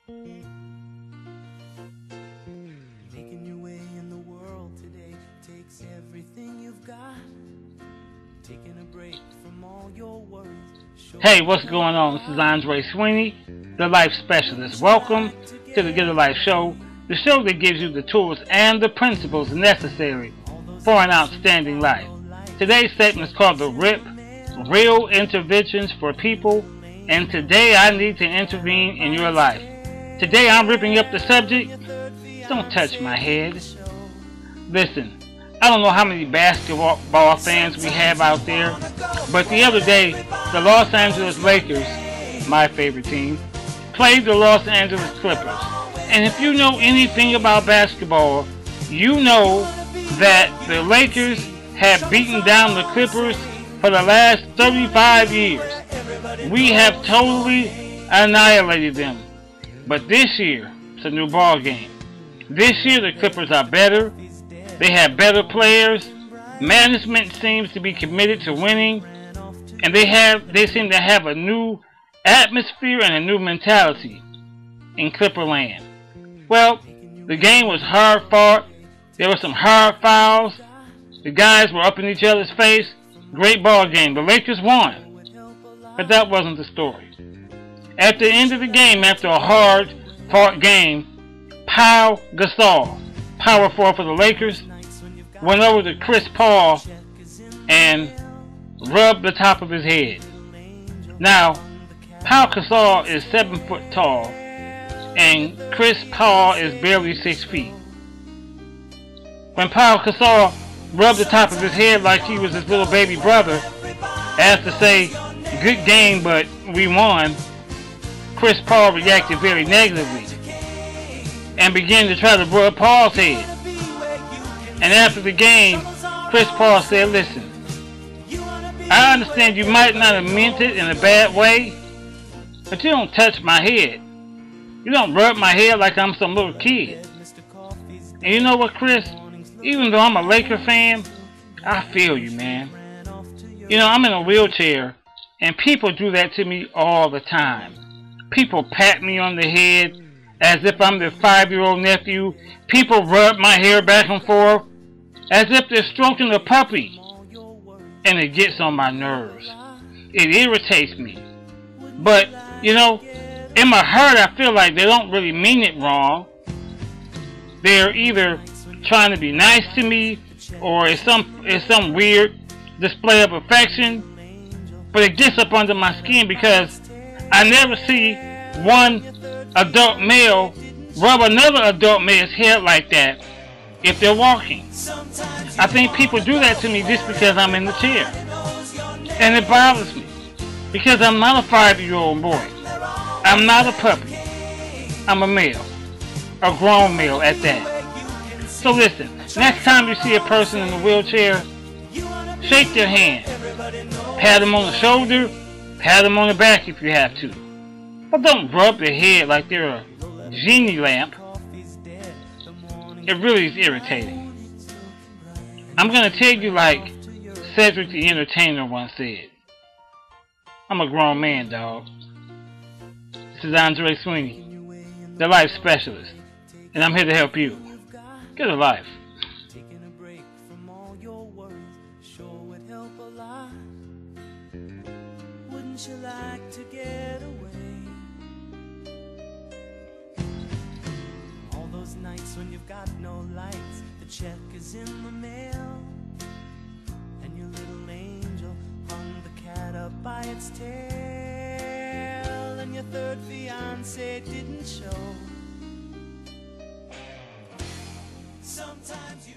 Making your way in the world today takes everything you've got. Taking a break from all your worries. Hey, what's going on? This is Andre Sweeney, the Life Specialist. Welcome to the Get a Life Show, the show that gives you the tools and the principles necessary for an outstanding life. Today's segment is called the R.I.P, Real Interventions for People, and today I need to intervene in your life. Today I'm ripping up the subject, don't touch my head. Listen, I don't know how many basketball fans we have out there, but the other day, the Los Angeles Lakers, my favorite team, played the Los Angeles Clippers. And if you know anything about basketball, you know that the Lakers have beaten down the Clippers for the last 35 years. We have totally annihilated them. But this year, it's a new ball game. This year, the Clippers are better. They have better players. Management seems to be committed to winning, and they seem to have a new atmosphere and a new mentality in Clipperland. Well, the game was hard fought. There were some hard fouls. The guys were up in each other's face. Great ball game. The Lakers won, but that wasn't the story. At the end of the game, after a hard fought game, Pau Gasol, power forward for the Lakers, went over to Chris Paul and rubbed the top of his head. Now, Pau Gasol is 7 foot tall, and Chris Paul is barely 6 feet. When Pau Gasol rubbed the top of his head like he was his little baby brother, as to say, good game, but we won, Chris Paul reacted very negatively and began to try to rub Paul's head. And after the game, Chris Paul said, listen, I understand you might not have meant it in a bad way, but you don't touch my head. You don't rub my head like I'm some little kid. And you know what, Chris? Even though I'm a Laker fan, I feel you, man. You know, I'm in a wheelchair, and people do that to me all the time. People pat me on the head as if I'm their 5-year-old nephew. People rub my hair back and forth as if they're stroking a puppy. And it gets on my nerves. It irritates me. But, you know, in my heart I feel like they don't really mean it wrong. They're either trying to be nice to me, or it's some weird display of affection. But it gets up under my skin because I never see one adult male rub another adult male's head like that if they're walking. I think people do that to me just because I'm in the chair. And it bothers me because I'm not a 5-year-old boy. I'm not a puppy. I'm a male. A grown male at that. So listen, next time you see a person in a wheelchair, shake their hand. Pat them on the shoulder, pat them on the back if you have to. But don't rub their head like they're a genie lamp. It really is irritating. I'm going to tell you like Cedric the Entertainer once said. I'm a grown man, dog. This is Andre Sweeney, the Life Specialist, and I'm here to help you get a life. Taking a break from all your worries sure would help a lot. Wouldn't you like to get away? All those nights when you've got no lights, the check is in the mail, and your little angel hung the cat up by its tail, and your third fiance didn't show. Sometimes you